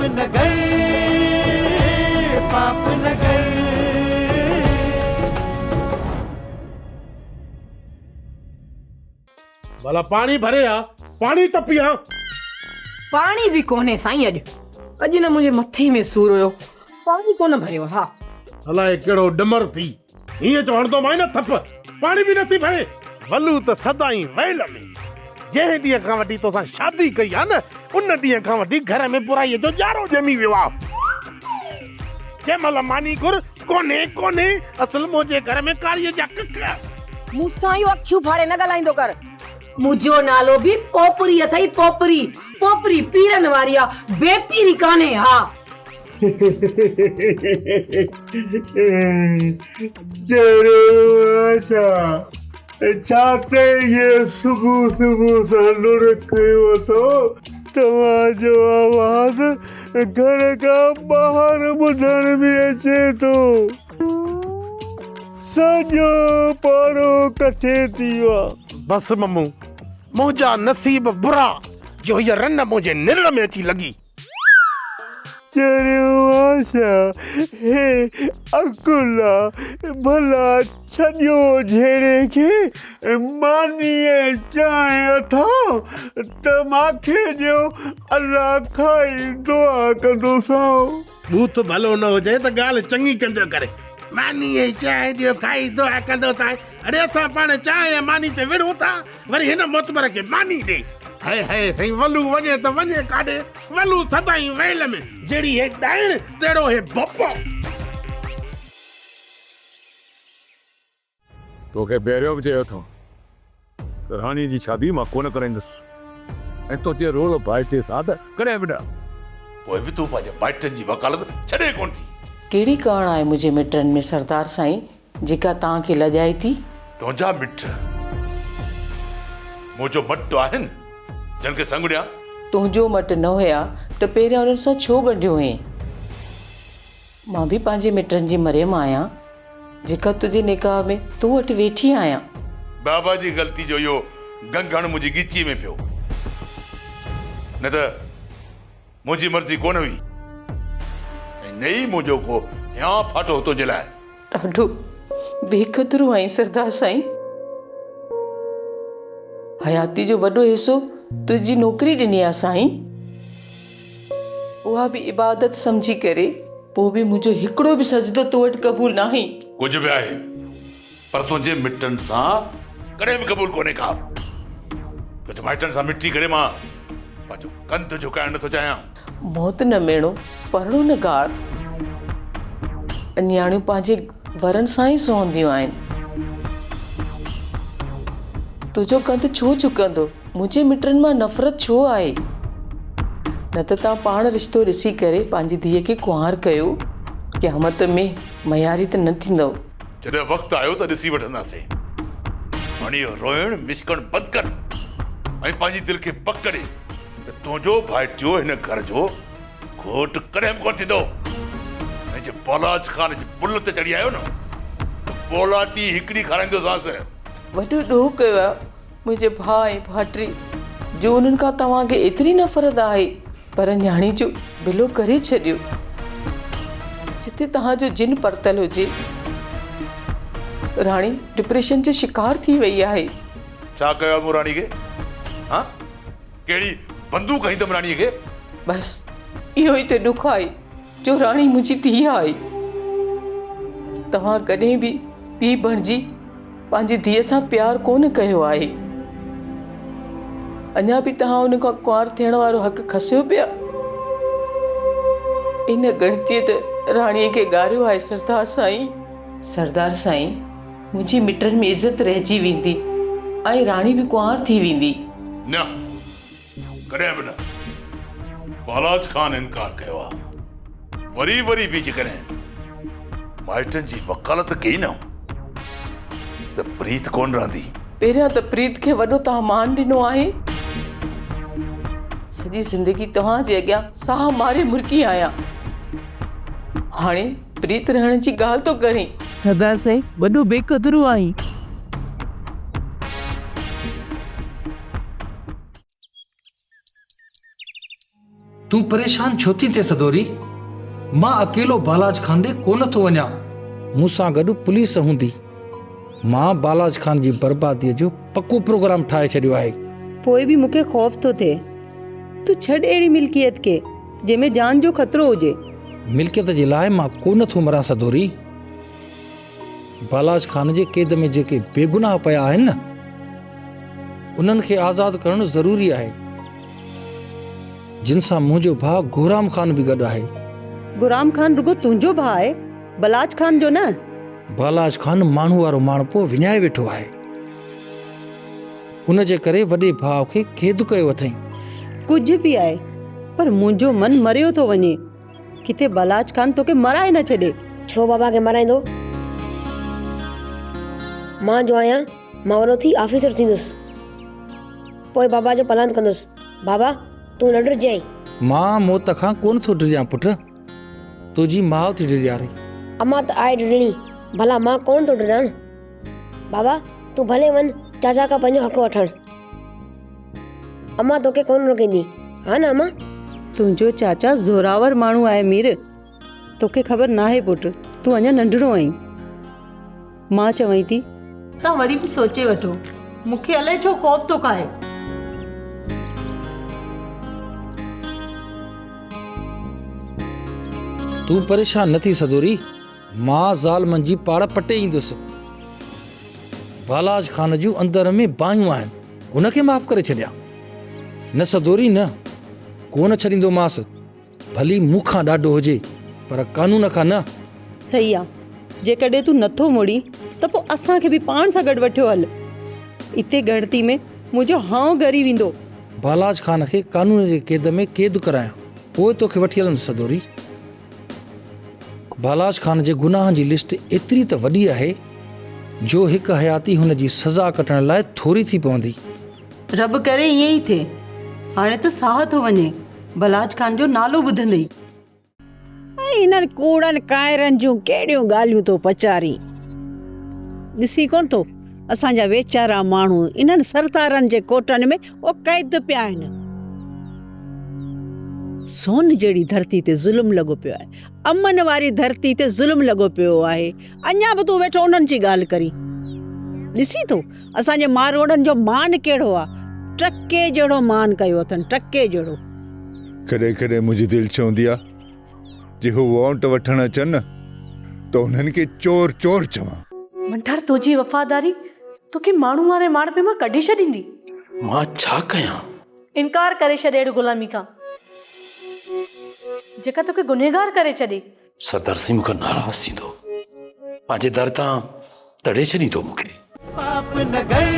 नगर, पाप नगर। भला पानी भरे आ, पानी तो पिया। पानी भी कोने साईं, अॼु न मुंहिंजे मथे में सूर हुयो, पानी कोन भरियो। हा अलाए कहिड़ो डमर थी हीअं चवण तो माई न थप, पानी भी नथी भरे। वलू त सदाई वेल में, जंहिं ॾींहं खां वठी तोसां शादी कई आहे न, उन ॾींहं खां वठी घर में बुराईअ जो ॼारो ॼमी वियो आहे। जंहिं महिल मानी घुर कोन्हे कोन्हे, असल मुंहिंजे घर में कारीअ जा कख। मूंसां इहो अखियूं फाड़े न ॻाल्हाईंदो कर। मुंहिंजो नालो बि पोपरी अथई, पोपरी। पोपरी पीरन वारी आ, बेपीरी कान्हे। हा छाते ये सुबह सुबह सालुर कयो तो तव्हांजो आवाज़ घर का बाहर ॿुधण में अचे तो। सॼो पाड़ो कठे थी वियो आहे। बस मम्मू, मुंहिंजा नसीब बुरा जो हीअ रन मुंहिंजे निरण में अची लॻी। हे अकुला भला छॾियो झेड़े खे, मानीअ चांहि अथां त माखे ॾियो, अलाह खाई दुआ कंदोसांव। बूथ भलो न हुजे त ॻाल्हि चङी कंदो करे। मानीअ चांहि ॾियो, खाई दुआ कंदो था। अड़े असां पाण चांहि ऐं मानी ते विड़ूं था, वरी हिन मोतबर खे मानी ॾे। हाय हाय साईं, वलू वञे त वञे काॾे। वलू सदाई वेल में, जहिड़ी हे ॾाइण तहिड़ो हे बप्पो। तोखे पहिरियों बि चयो अथऊं त राणी जी शादी मां कोन कराईंदुसि, ऐं तो चए रोल भाइटे सां त कॾहिं बि न। पोइ बि तूं पंहिंजे माइटनि जी वकालत छॾे कोन थी। कहिड़ी कहाण आहे मुंहिंजे मिटनि में सरदार साईं, जेका तव्हांखे लॼाए थी? तुंहिंजा मिट मुंहिंजो मटु आहिनि, जन खे संग ॾियां। तुंहिंजो मट न हुया त पहिरियां उन्हनि सां छो गंढियो हुई? मां बि पंहिंजे मिटनि जी मरियम आहियां, जेका तुंहिंजे निकाह में तूं वटि वेठी आहियां। बाबा जी ग़लती जो इहो गंगण मुंहिंजी ॻिची में पियो, न त मुंहिंजी मर्ज़ी कोन हुई। ऐं न ई मुंहिंजो को या फाटो तुंहिंजे लाइ। ॾाढो बेक़दुरु आहीं सरदार साईं। हयाती जो वॾो हिसो तुंहिंजी नौकरी ॾिनी आहे साईं, उहा बि इबादत सम्झी करे। पोइ बि मुंहिंजो हिकिड़ो बि सजदो तो वटि क़बूल न आहे। कुझु बि आहे, पर तुंहिंजे मिटनि सां कॾहिं बि क़बूल कोन्हे का। तुंहिंजे माइटनि सां मिटी करे मां पंहिंजो कंध झुकाइण नथो चाहियां। मौत न मेणो, परणो न गार। न्याणियूं पंहिंजे वरनि सां ई सुहंदियूं आहिनि। तुंहिंजो कंध छो झुकंदो? मुंहिंजे मिटनि मां नफ़रत छो आहे? न त तव्हां पाण रिश्तो ॾिसी करे पंहिंजी धीअ खे कुंवार कयो, क़यामत में मयारी त न थींदव। जॾहिं वक़्तु आयो त ॾिसी वठंदासीं। हाणे इहो रोइण मिशकण बंदि कर ऐं पंहिंजी दिलि खे पक करे त तुंहिंजो भाइटियो हिन घर जो घोट कॾहिं बि कोन थींदो। ऐं जे पौलाज ख़ान जे पुल ते चढ़ी आयो न, त पौलाटी हिकिड़ी खाराईंदोसांसि। वॾो ॾोह कयो आहे मुंहिंजे भाउ ऐं भाइटी जो, उन्हनि खां तव्हांखे एतिरी नफ़रत आहे, पर न्याणी जो बिलो करे छॾियो। जिते तव्हांजो जिन परतल हुजे, राणी डिप्रेशन जो शिकार थी वई आहे। छा कयो मूं राणी खे? हा, कहिड़ी बंदूक हईं अथमि राणीअ खे? बसि इहो ई त ॾुख आहे जो राणी मुंहिंजी धीउ आहे। तव्हां कॾहिं बि पीउ बणिजी पंहिंजी धीअ सां प्यारु कोन कयो आहे। अञा बि तव्हां उन खां कुंवार थियण वारो हक़ खसियो पिया। इन गणतीअ त राणीअ खे ॻारियो आहे सरदार साईं। सरदार साईं, मुंहिंजी मिटनि में इज़त रहिजी वेंदी ऐं राणी बि कुंवार थी वेंदी। न, कॾहिं बि न। पौलाज ख़ान इनकार कयो आहे। वरी वरी बि जेकॾहिं माइटनि जी वकालत कई न त प्रीत कोन रहंदी। पहिरियां त प्रीत खे वॾो तव्हां मान ॾिनो आहे। सॼी ज़िंदगी तव्हांजे अॻियां साह मारे मुर्की आहियां। हाणे प्रीत रहण जी ॻाल्हि तो करें। सरदार साईं, वॾो बेक़दुरु आहीं। तूं परेशान छो थी थिए सदोरी? मां अकेलो बालाज खान ॾे कोन थो वञा। मूंसां गॾु पुलिस हूंदी। मां बालाज खान जी बर्बादीअ जो पको प्रोग्राम ठाहे छॾियो आहे। पोइ बि मूंखे ख़ौफ़ थो थिए। तूं छॾ अहिड़ी मिल्कियत खे जंहिंमें जान जो ख़तरो हुजे। मिल्कियत जे लाइ मां कोन थो मरां सदोरी। बालाज खान जे क़ैद में जेके बेगुनाह पिया आहिनि न, उन्हनि खे आज़ादु करणु ज़रूरी आहे। जिन सां मुंहिंजो भाउ गुराम खान बि गॾु आहे। गुराम खान रुगो तुंहिंजो भाउ आहे, बलाज खान जो न। बालाज खान माण्हू वारो माण्हू विञाए वेठो आहे। उन जे करे वॾे भाउ खे क़ैद कयो अथई। कुझु बि आहे, पर मुंहिंजो मन मरियो थो वञे। किथे बलाज खान तोखे मराए न छॾे। छो बाबा खे मराईंदो? मां जो आहियां, मां वॾो थी ऑफिसर थींदुसि, पोइ बाबा जो पलान कंदुसि। बाबा तूं न डरजांइ। मां मौत खां कोन थो डिरियां पुट, तुंहिंजी माउ थी डिरियारे। अम्मा त आहे डिरणी, भला मां कोन थो डिरां। बाबा तूं भले वञ चाचा खां पंहिंजो हक़ वठण। अम्मा तोखे कोन रोकींदी, हा न अम्मा? तुंहिंजो चाचा ज़ोरावर माण्हू आहे मीर। तोखे ख़बर नाहे पुट, तूं अञा नंढड़ो आहीं। मां चवां थी तव्हां वरी बि सोचे वठो। मूंखे अलाए छो ख़ौफ़ थो खाए। तूं परेशान न थी सदोरी। मां ज़ालमनि जी पाड़ पटे ईंदुसि। बालाज खान जूं अंदर में बाहियूं आहिनि, उनखे माफ़ करे छॾिया। न सदोरी न, कोन छॾींदोमांसि, भली मूंखां ॾाढो हुजे, पर कानून खां न। सही आहे। जेकॾहिं तूं नथो मुड़ी त पोइ असांखे बि पाण सां गॾु वठियो हल। इते गणती में मुंहिंजो हाउ ॻरी वेंदो। बालाज खान खे कानून जे क़ैद में क़ैद करायां, पोइ तोखे वठी हलंदुसि सदोरी। बालाज खान जे गुनाहनि जी लिस्ट एतिरी त वॾी आहे जो हिकु हयाती हुन जी सज़ा कटण लाइ थोरी थी पवंदी। रब करे ईअं ई थिए। हाणे त साह थो वञे बलाज खान जो नालो ॿुधंदे ई। इन्हनि कूड़नि काइरनि जूं कहिड़ियूं ॻाल्हियूं तो पचारी। ॾिसी कोन थो असांजा वेचारा माण्हू इन्हनि सरदारनि जे कोटनि में ओ क़ैद पिया आहिनि। सोन जहिड़ी धरती ते ज़ुल्म लॻो पियो आहे, अमन वारी धरती ते ज़ुल्म लॻो पियो आहे। अञा बि तूं वेठो उन्हनि जी ॻाल्हि करी। ॾिसी थो असांजे मारवाड़नि जो मान कहिड़ो आहे। टके जहिड़ो मान कयो अथनि, टके जहिड़ो। कॾहिं कॾहिं मुंहिंजी दिलि चवंदी आहे जे हू वोट वठण अचनि त उन्हनि खे चोर चोर चवां। मंठार तुंहिंजी वफ़ादारी तोखे माण्हू वारे माणपे मां कढी छॾींदी। मां छा कयां? इनकार करे छॾे अहिड़ी ग़ुलामी खां जेका तोखे गुनहगार करे छॾे। सरदार सिंह मूंखां नाराज़ थींदो, पंहिंजे दर तां तड़े छॾींदो मूंखे। पाप न गए,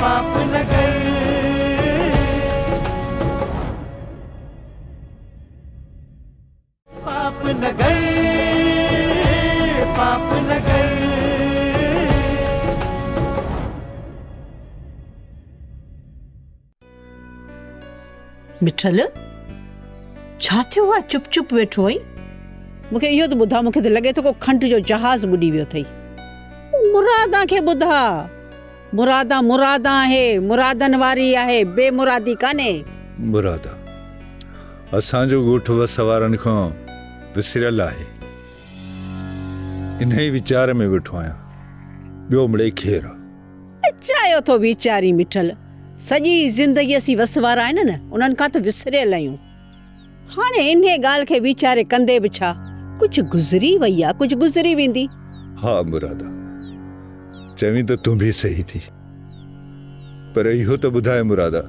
पाप न गए। पाप न गए, पाप न गए। मिठल छा थियो आहे? चुप चुप वेठो आई। मूंखे इहो त ॿुधा, मूंखे त लॻे थो को खंड जो जहाज़ ॿुॾी वियो अथई। मुरादा खे ॿुधा। मुरादा मुरादा आहे, मुरादनि वारी आहे, बेमुरादी कान्हे। मुरादा असांजो ॻोठ वसवारनि खां विसरियल आहे। इन ई वीचार में वेठो आहियां, ॿियो मिड़े खेर आहे। चाहियो थो वीचारी मिठल, सॼी ज़िंदगी असीं वसवारा आहिनि न, उन्हनि खां त विसरियल आहियूं। हाणे इन ॻाल्हि खे वीचारे कंदे बि छा, कुझु गुज़री वई आहे, कुझु गुज़री वेंदी। हा मुरादा, चवीं त तूं बि सही थी, पर इहो त ॿुधाए मुरादा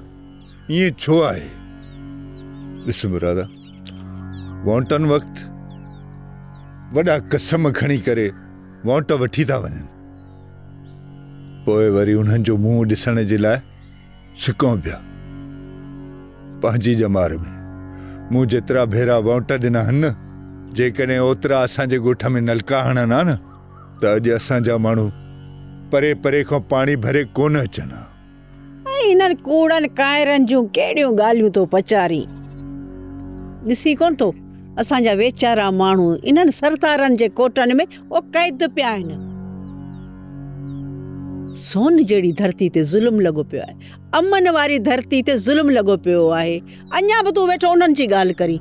ईअं छो आहे? ॾिस मुरादा, वोटनि वक़्तु वॾा कसम खणी करे वोट वठी था वञनि, पोइ वरी उन्हनि जो मुंहुं ॾिसण जे लाइ सिकूं पिया। पंहिंजी ॼमार में मूं जेतिरा भेरा वोट ॾिना आहिनि न, जेकॾहिं ओतिरा असांजे ॻोठ में नलका हणनि हा न, त अॼु असांजा माण्हू परे परे खां पाणी भरे कोन अचनि हा। इन्हनि कूड़नि काइरनि जूं कहिड़ियूं ॻाल्हियूं तो पचारी। ॾिसी कोन थो असांजा वेचारा माण्हू इन्हनि सरदारनि जे कोटनि में ओ क़ैद पिया आहिनि। सोन जहिड़ी धरती ते ज़ुल्म लॻो पियो आहे, अमन वारी धरती ते ज़ुल्म लॻो पियो आहे। अञा बि तूं वेठो उन्हनि जी ॻाल्हि करी।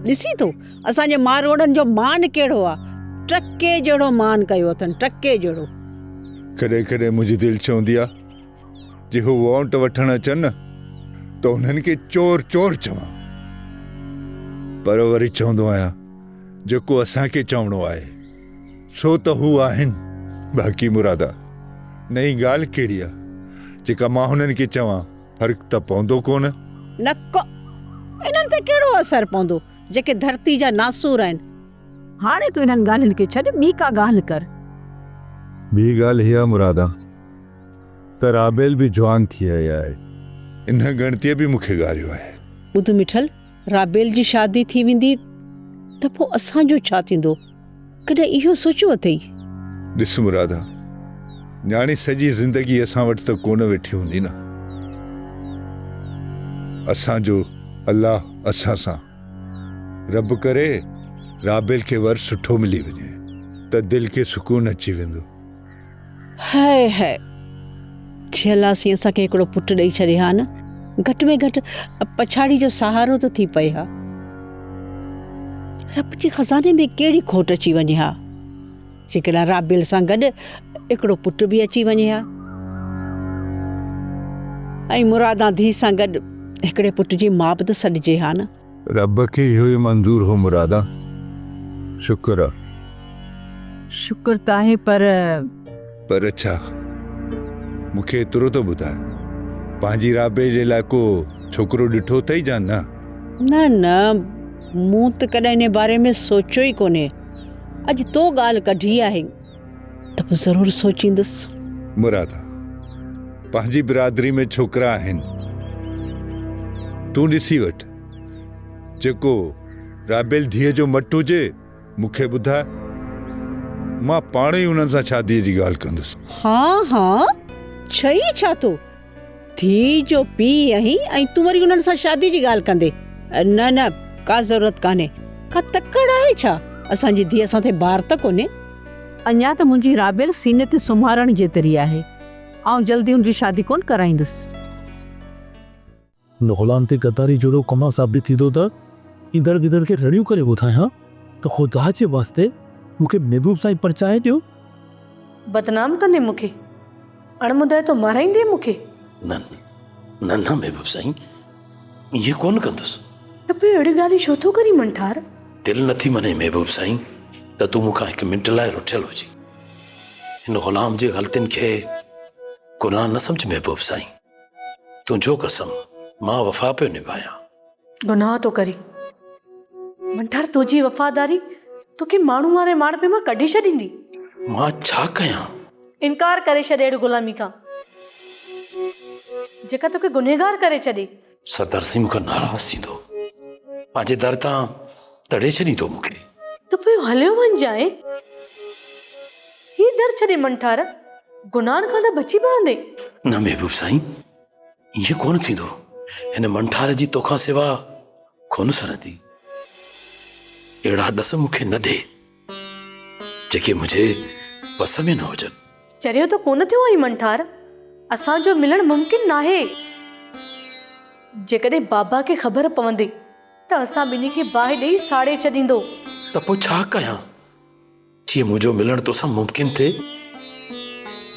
ॾिसी थो असांजे मारवाड़नि जो मान कहिड़ो आहे, टके जहिड़ो मान कयो अथनि, टके जहिड़ो। कॾहिं कॾहिं मुंहिंजी दिलि चवंदी आहे जे हू वोट वठणु अचनि न त उन्हनि खे चोर चोर चवां, पर वरी चवंदो आहियां जेको असांखे चवणो आहे सो त हू आहिनि। बाक़ी मुरादा नई ॻाल्हि कहिड़ी आहे जेका मां हुननि खे चवां, फ़र्क़ु त पवंदो कोन। न को इन्हनि ते कहिड़ो असरु पवंदो जेके धरती जा नासूर आहिनि। हाणे तूं इन्हनि ॻाल्हियुनि खे छॾ, ॿी का ॻाल्हि कर। ॿी ॻाल्हि हीअ मुरादा त राबेल बि जवान थी आई आहे, इन गणतीअ बि मूंखे ॻारियो आहे। ॿुध मिठल, राबेल जी शादी थी वेंदी त पोइ असांजो छा थींदो? कॾहिं इहो सोचियो अथई? ॾिस मुरादा, न्याणी सॼी ज़िंदगी असां वटि त कोन वेठी हूंदी न। असांजो अल्लाह असां सां, रब करे राबेल खे वर सुठो मिली वञे त दिलि खे सुकून अची वेंदो। हाय हाय, झेलासी असांखे हिकिड़ो पुटु ॾेई छॾे हा न, घटि में घटि पछाड़ी जो सहारो त थी पए हा। रब जे खज़ाने में कहिड़ी खोट अची वञे हा, जेकॾहिं राबेल सां गॾु हिकिड़ो पुटु बि अची वञे हा, ऐं मुरादा धीउ सां गॾु हिकिड़े पुट जी माउ बि त सॾिजे हा न। रब खे इहो ई मंज़ूर हो मुरादा, शुक्र आहे। शुक्र त आहे, पर छा? मूंखे एतिरो त ॿुधाए, पंहिंजी राबेल जे लाइ को छोकिरो ॾिठो अथई या न? न न, मूं त कॾहिं इन बारे में सोचियो ई कोन्हे। अॼु तो ॻाल्हि कढी आहे त पोइ ज़रूरु सोचींदुसि। मुरादा, पंहिंजी बिरादरी में छोकिरा आहिनि, तूं ॾिसी वटि, जेको राबेल धीअ जो मटु हुजे मूंखे ॿुधाए, मां पाण ई उन्हनि सां शादीअ जी ॻाल्हि कंदुसि। हाँ, छई छा तो? धीउ जो पीउ आहीं ऐं तूं वरी उन्हनि सां शादी जी ॻाल्हि कंदे? न न, का ज़रूरत कान्हे। का तकड़ आहे छा? असांजी धीअ सां ते बार त कोन्हे। अञा त मुंहिंजी राबेल सीने ते सुम्हारण जेतिरी आहे, ऐं जल्दी हुनजी शादी कोन कराईंदुसि। नौलान ते गद्दारी जहिड़ो कमु साबित थींदो त ईंदड़ गिदड़ खे रड़ियूं करे ॿुधायां त ख़ुदा जे वास्ते मूंखे महबूब सां ई परचाए ॾियो। बदनाम कंदे मूंखे, अणमुदाए तो माराईंदे मूंखे? न न न महबूब साईं, ईअं कोन कंदुसि। त पोइ अहिड़ी ॻाल्हि छो थो करी मंठार? दिलि नथी मने महबूब साईं त तूं मूंखां हिकु मिंट लाइ रुठियल हुजी। हिन ग़ुलाम जी ग़लतियुनि खे गुनाह न सम्झ महबूब साईं, तुंहिंजो कसम मां वफ़ा पियो निभायां। गुनाह तो करी मंठार, तुंहिंजी वफ़ादारी तोखे माण्हू वारे माणपे मां कढी छॾींदी। मां छा कयां? इनकार करे छॾे अहिड़ी ग़ुलामी खां जेका तोखे गुनहगार करे छॾे। सरदार सिंह मूंखां नाराज़ थींदो, पंहिंजे दर तां तड़े छॾींदो मूंखे। त पोइ हलियो वञ जाए, ही दर छॾे मंठार, गुनाहनि खां त बची पवंदे। न महबूब साईं, ईअं कोन थींदो। हिन मंठार जी तोखां सिवा कोन सरंदी। अहिड़ा ॾस मूंखे न ॾे जेके मुंहिंजे बस में न हुजनि। चरियो त कोन थियो आई मंठार, असांजो मिलणु मुमकिन नाहे। जेकॾहिं बाबा खे ख़बर पवंदी त असां ॿिन्ही खे बाहि ॾेई साड़े छॾींदो। त पोइ छा कयां? जीअं मुंहिंजो मिलणु तोसां मुमकिन थिए।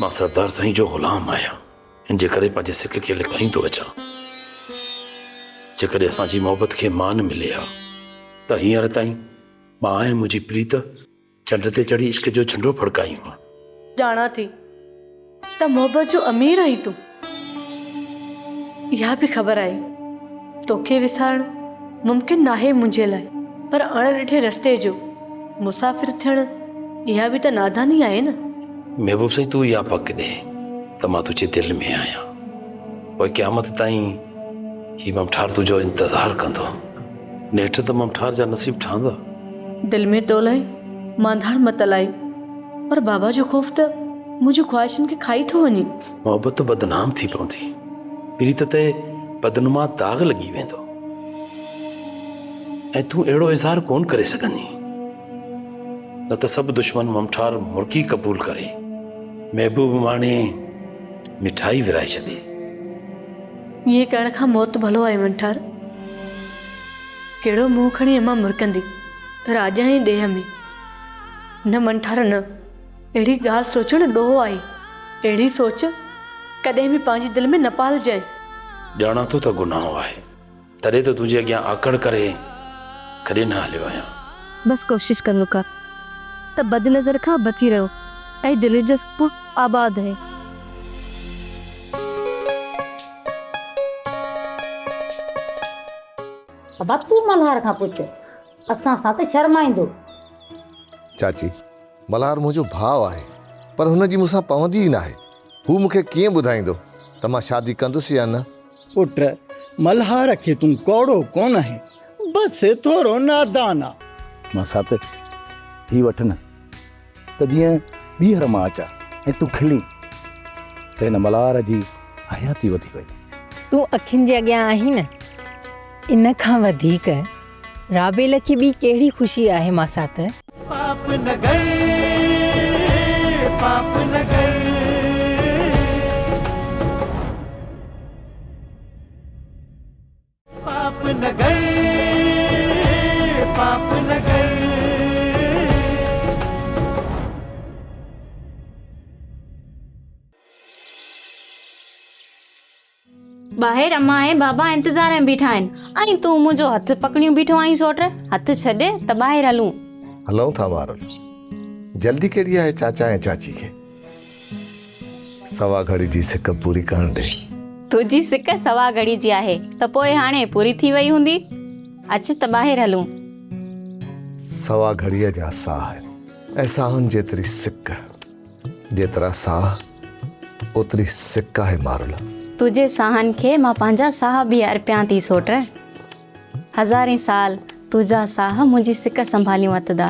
मां सरदार साईं जो ग़ुलाम आहियां, इन जे करे पंहिंजे सिक खे लिकाईंदो अचां। जेकॾहिं असांजी मोहबत खे मान मिले हा त हींअर ताईं मां ऐं मुंहिंजी प्रीत चंड ते चढ़ी इश्क जो झंडो फड़कायूं। ॼाणा थी त मोहबत जो अमीर आहीं तूं, इहा बि ख़बर आहे तोखे विसारणु मुमकिन नाहे मुंहिंजे लाइ, पर अणॾिठे रस्ते जो मुसाफ़िर थियणु इहा बि त नादानी आहे न। महबूब साईं, तूं इहा पक ॾे त मां तुंहिंजे दिलि में आहियां। पोइ क़यामत ताईं ही ममठार तुंहिंजो इंतज़ारु कंदो। नेठि त ममठार जा नसीब ठहंदा। दिलि में तो लाइ मांधाण मत लाई, पर बाबा जो ख़ौफ़ त मुंहिंजूं ख़्वाहिशुनि खे खाई थो वञे। मोहबत बदनाम थी पवंदी, प्रीत ते बदनुमा दाग़ लॻी वेंदो, ऐं तूं अहिड़ो इज़हार कोन करे सघंदी। न त सभु दुश्मन ममठार मुर्गी क़बूल करे, महबूब माणे मिठाई विराए छॾे। ईअं करण खां मौत भलो आहे मंठार। कहिड़ो मुंहुं खणी अम्मा मुरकंदी राजा जी ॾेह में। न मंठार न, अहिड़ी ॻाल्हि सोचणु ॾोहो आहे। अहिड़ी सोच कॾहिं बि पंहिंजी दिलि में न पालजांइ। ॼाणा थो त गुनाह आहे, तॾहिं त तुंहिंजे अॻियां आकड़ करे कॾहिं न हलियो आहियां। बस कोशिश कर लुका त बद नज़र खां बची रहो ऐं दिलि जज़्बो आबाद है। बाबा तूं मल्हार खां पुछ, असां सां त शर्माईंदो। चाची, मल्हार मुंहिंजो भाउ आहे, पर हुनजी मूंसां पवंदी ई न आहे। हू मूंखे कीअं ॿुधाईंदो त मां शादी कंदुसि या न? पुट, मल्हार खे तूं कौड़ो कोन आहे, बसि थोरो नादान आहे। मां साथ ही वठ न त जीअं ॿीहर मां अचां ऐं तूं खिली त हिन मल्हार जी हयाती वधी वई। तूं अखियुनि जे अॻियां आहीं न, इन खां वधीक राबेल खे ॿी कहिड़ी ख़ुशी आहे मां साथ। पाप न गए, पाप न गए। पाप न गए, पाप न गए। ॿाहिरि अम्मा ऐं बाबा इंतज़ार में बीठा आहिनि ऐं तूं मुंहिंजो हथु पकड़ियूं बीठो आहीं। सोट हथु छॾे त ॿाहिरि हलूं। हलूं था मारल, जल्दी कहिड़ी आहे चाचा ऐं चाची खे? सवा घड़ी जी सिक पूरी करण ॾे। तुंहिंजी सिक सवा घड़ी जी आहे त पोइ हाणे पूरी थी वई हूंदी। अच त ॿाहिरि हलूं। सवा घड़ीअ जा साह ऐं साहनि जेतिरी सिक, जेतिरा साह ओतिरी सिक आहे मारल। तुंहिंजे साहनि खे मां पंहिंजा साह बि अर्पियां थी सोट। हज़ारें साल तुंहिंजा साह मुंहिंजी सिक संभालियूं वतदा।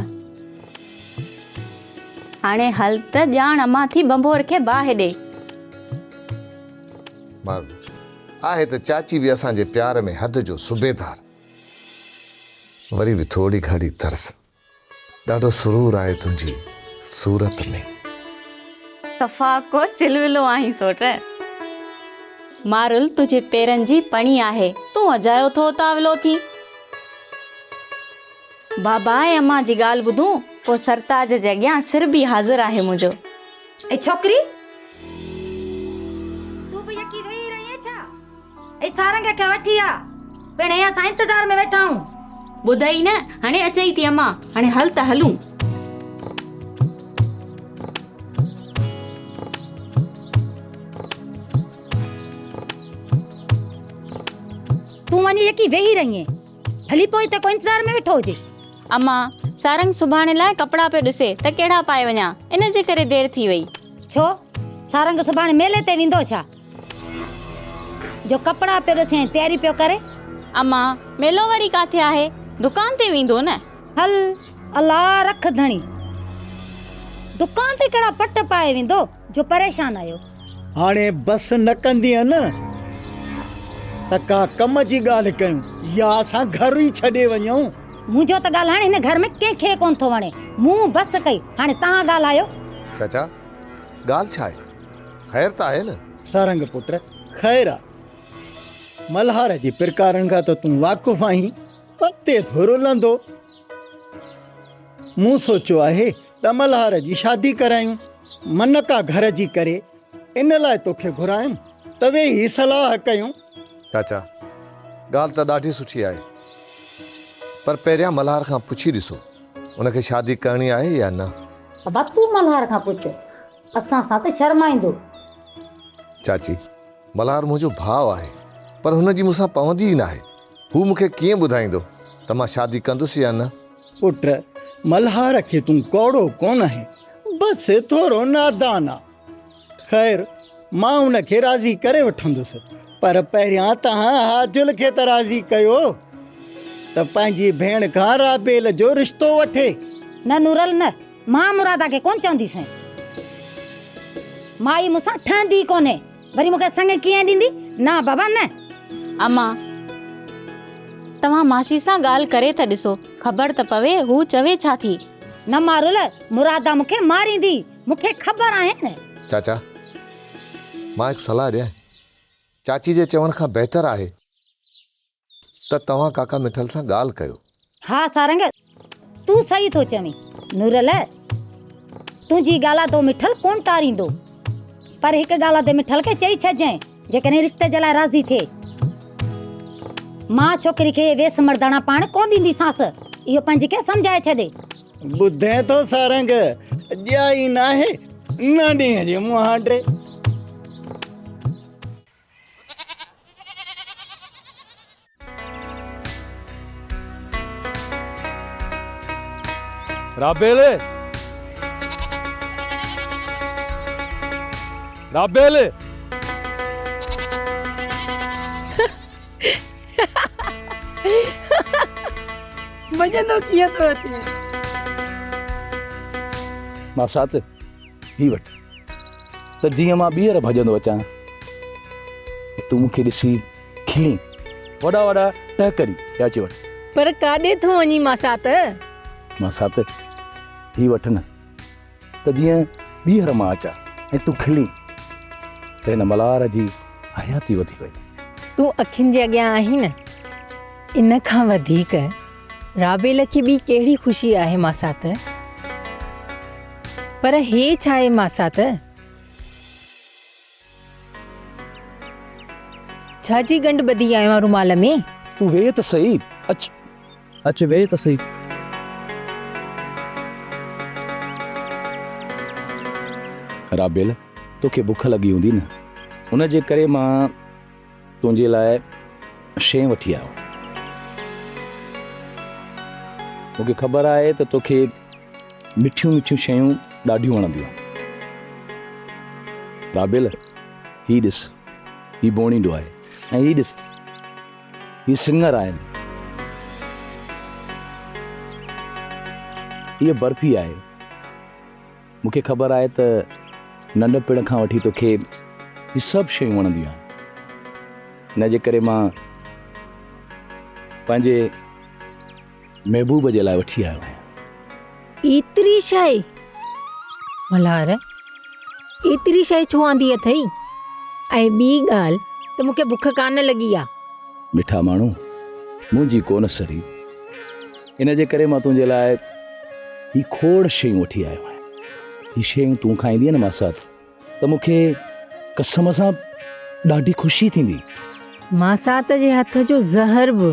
हाणे हल त ॼाण अम्मा थी बंबोर खे बाहि ॾे। मारल आहे त चाची बि असांजे प्यार में हद जो सुबेदार। वरी बि थोरी घड़ी तरस, ॾाढो सुरूर आहे तुंहिंजी सूरत में। सफ़ा को चिलविलो आहीं सोट। मारुल तुझे पेरनि जी पणी आहे, तूं अजायो थो तावलो थी। बाबा ऐं अम्मा जी ॻाल्हि ॿुधूं पोइ सरताज जे अॻियां सिर बि हाज़िर आहे मुंहिंजो। ऐं छोकिरी, तूं बि यकी वेही रही आहे छा? ऐं सारंग खे वठी आ, पिण असां इंतज़ार में वेठा आहियूं। ॿुधई न, हाणे अचई थी अम्मा। हाणे हल त हलूं। तूं वञी यकी वेही रही आहे, हली पोइ त को इंतज़ार में वेठो हुजे। अम्मा सारंग सुभाणे लाइ कपिड़ा पियो ॾिसे त कहिड़ा पाए वञा, इन जे करे देरि थी वई। छो सारंग सुभाणे मेले ते वेंदो छा जो कपिड़ा पियो ॾिसे ऐं तयारी पियो करे? अम्मा मेलो वरी काथे आहे, दुकान ते वेंदो न। हल अलाह रख धणी, दुकान ते कहिड़ा पट पाए वेंदो जो परेशान आयो। हाणे बस न कंदी न त का कम जी ॻाल्हि कयूं या असां घर ई छॾे वञूं। मुंहिंजो त ॻाल्हाइण हिन घर में कंहिंखे कोन थो वणे। मूं बस कई, हाणे तव्हां ॻाल्हायो। चाचा ॻाल्हि छा आहे? ख़ैर त आहे न? सारंग पुत्र ख़ैर आहे। मल्हार जी प्रकारनि खां त तूं वाक़ुफ़ आहीं, पते थोरो लंदो। मूं सोचियो आहे त मल्हार जी शादी करायूं, मन का घर जी करे। इन लाइ तोखे घुरायूं त वेही सलाह कयूं। चाचा ॻाल्हि त ॾाढी सुठी आहे, पर पहिरियां मल्हार खां पुछी ॾिसो उनखे शादी करणी आहे या न। बाबा तूं मल्हार खां पुछ, असां सां त शर्माईंदो। चाची, मल्हार मुंहिंजो भाउ आहे, पर हुनजी मूंसां पवंदी ई न आहे। हू मूंखे कीअं ॿुधाईंदो त मां शादी कंदुसि या न? पुट, मल्हार खे तूं कौड़ो कोन आहे, बसि थोरो नादान आहे। ख़ैर मां उनखे राज़ी करे वठंदुसि, पर पहिरियां तव्हां हाजुल खे त राज़ी कयो त पंहिंजी भेण खां राबेल जो रिश्तो वठे। न नूरल न, मां मुरादा खे कोन चवंदीसि। माई मूंसां ठहंदी कोन्हे, वरी मूंखे संग कीअं ॾींदी? न बाबा न। अम्मा तव्हां मासी सां ॻाल्हि करे त ॾिसो, ख़बर त पवे हू चवे छा थी। न मारुल, मुरादा मूंखे मारींदी, मूंखे ख़बर आहे न। चाचा मां हिकु सलाह ॾियां। चाची जे चवण खां बहितर आहे त तव्हां काका मिठल सां ॻाल्हि कयो। हाँ सारंग तू सही थो चवीं। नूरल तुंहिंजी ॻाल्हि तो मिठल कोन तारींदो, पर हिकु ॻाल्हि ते मिठल खे चई छॾिजांइ जेकॾहिं रिश्ते जे लाइ राज़ी थिए। मां छोकिरी खे वेस मर्दाना पाण कोन ॾींदीसांसि, इहो पंहिंजी खे सम्झाए छॾे। ॿुधे थो सारंग, ॼाई नाहे न ॾींहं जे मुहांडे। राबेल राबेल मज़ो कीअं थो अचे? मां साथ ही वठ त जीअं मां ॿीहर भॼंदो अचां तूं मूंखे ॾिसी खिली वॾा वॾा टहकरी पिया अची वठ। पर काॾे थो वञी मां साथ? मां साथ ही वठ न त जीअं ॿीहर मां अचां ऐं तूं खिली त हिन मल्हार जी हयाती वधी वई। तूं अखियुनि जे अॻियां आहीं न, इन खां वधीक राबेल खे ॿी कहिड़ी ख़ुशी आहे मां साथ? पर हे छा आहे मां साथ? छाजी गंढ ॿधी आयो रुमाल में? तूं वेह त सही, अच वेह त सही। राबेल तोखे बुख लगी हूंदी न, उन जे करे मां तुंहिंजे लाइ शइ वठी आयो। मूंखे ख़बर आहे त तोखे मिठियूं मिठियूं शयूं ॾाढियूं वणंदियूं आहिनि। राबेल ही ॾिस, ही बोणींदो आहे ऐं ही ॾिस ही सिंगर आहिनि, हीअ बर्फी आहे। मूंखे ख़बर आहे त नंढपिण खां वठी तोखे ही सभु शयूं वणंदियूं आहिनि, इन जे करे मां पंहिंजे महबूब जे लाइ वठी आयो आहियां। एतिरी शइ? मल्हार एतिरी शइ छो आंदी अथई? ऐं ॿी ॻाल्हि त मूंखे बुख कान लॻी आहे। मिठा माण्हू मुंहिंजी कोन सरी, इन जे करे मां तुंहिंजे लाइ ही खोड़ शयूं वठी आयो आहियां। ही शयूं तूं खाईंदीअ न मां साथ त मूंखे कसम सां ॾाढी ख़ुशी थींदी। मां साथ जे हथ जो ज़हर बि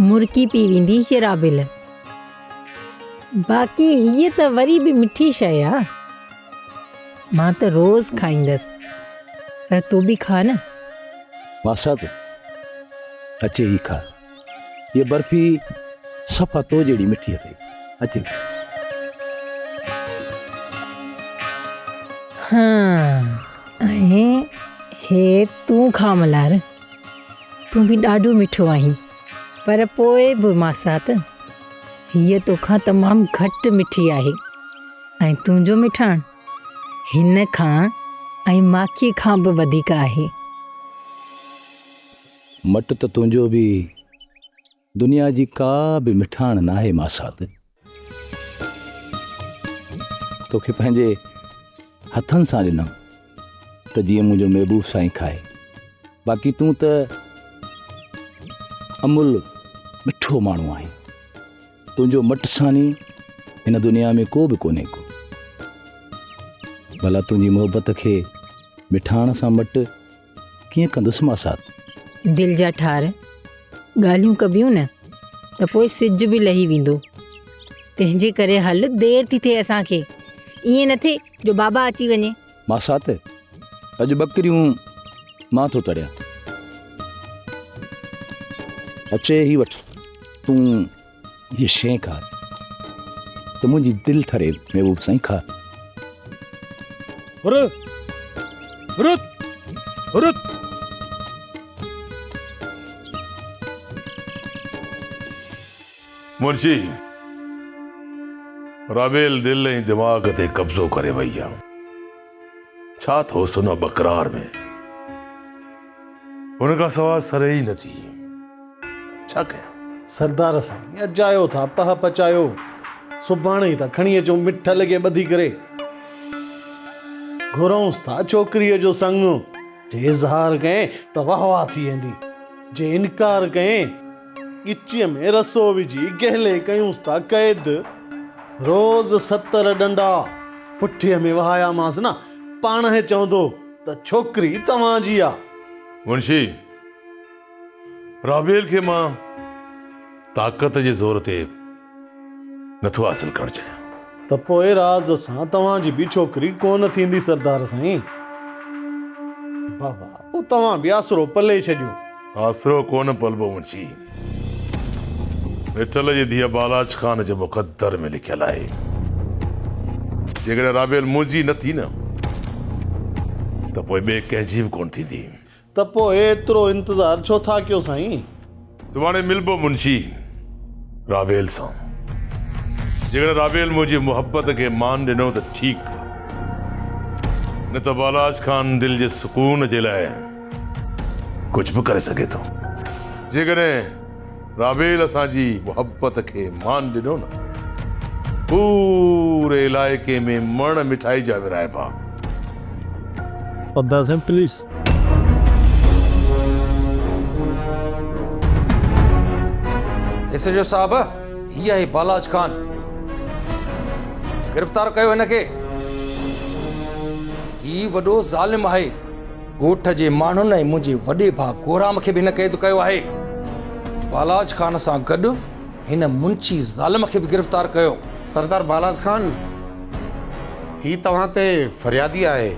मुर्की पी वेंदी हीअ राबेल। बाक़ी हीअ त वरी बि मिठी शइ आहे, मां त रोज़ खाईंदसि, पर तूं बि खा न। मां साथ अचे ही खा, ये बर्फी सफ़ा तो जहिड़ी मिठी अथई, अचे। हाँ, ऐं हे तूं खा मल्हार, तूं बि ॾाढो मिठो आहीं, पर पोइ बि मां साथ हीअ तोखां तमामु घटि मिठी आहे, ऐं तुंहिंजो मिठाण हिन खां ऐं माखीअ खां बि वधीक आहे। मट त तुंहिंजो बि दुनिया जी का बि मिठाण नाहे मां साथ। तोखे पंहिंजे हथनि सां ॾिनमि त जीअं मुंहिंजो महबूब साईं खाए, बाक़ी तूं त अमुल मिठो माण्हू आहीं, तुंहिंजो मटसानी हिन दुनिया में को बि कोन्हे को। भला तुंहिंजी मोहबत खे मिठाण सां मट कीअं कंदुसि मां साथ? दिलि जा ठार ॻाल्हियूं कबियूं न त पोइ सिज बि लही वेंदो, तंहिंजे करे हल देरि थी थिए असांखे, ईअं न थिए जो बाबा अची वञे। मां साथ अॼु ॿकरियूं मां थो तरियां, अचे ही वठ, तूं ये शइ खा त मुंहिंजी दिलि ठरे महबूब साईं, खा। मुंशी राबेल दिल ऐं दिमाग़ ते कब्ज़ो करे वई आहे, छा थो सुन बकरार में, हुन खां सवाइ सरे ई नथी, छा कयां? सरदार साईं अजायो था पह पचायो, सुभाणे ई था खणी अचूं मिठल खे ॿधी करे। घुरूंसि था छोकिरीअ जो संग। जे इज़हार कयईं त वाह वाह थी वेंदी, जे इनकार कयईं गिचीअ में रसो विझी गहले कयूंसि था क़ैद। रोज़ 70 डंडा पुठीअ में वहायामांसि न, पाण ई चवंदो त छोकिरी तव्हांजी आहे। मुंशी, राबेल खे मां ताक़त जे ज़ोर ते नथो हासिल करणु चाहियां। त पोइ राज़ सां तव्हांजी बि छोकिरी कोन थींदी सरदार साईं। बाबा, पोइ तव्हां बि आसरो पले छॾियो। आसरो कोन पलबो मुंशी। विठल जी धीअ बालाज खान जे मुक़द्दर में लिखियल आहे। जेकॾहिं राबेल मुंहिंजी न थी न त पोइ ॿिए कंहिंजी बि कोन थींदी। त पोइ एतिरो इंतज़ार छो था कयो साईं? सुभाणे मिलबो मुंशी राबेल सां। जेकॾहिं राबेल मुंहिंजी मुहबत खे मान ॾिनो त ठीकु, न त बालाज खान दिलि जे सुकून जे लाइ कुझु बि करे सघे थो। जेकॾहिं राबेल असांजी मुहबत खे मान ॾिनो न, पूरे इलाइक़े में मण मिठाई जा विराइबा। प्लीज। एसएचओ साहब, हीअ आहे बालाज खान। गिरफ़्तार कयो हिनखे। ही वॾो ज़ालिम आहे। ॻोठ जे माण्हुनि ऐं मुंहिंजे वॾे भाउ गोराम खे बि हिन क़ैद कयो आहे। बालाज खान सां गॾु हिन मुंशी ज़ालिम खे बि गिरफ़्तार कयो। सरदार बालाज खान, ही तव्हां ते फ़रियादी आहे।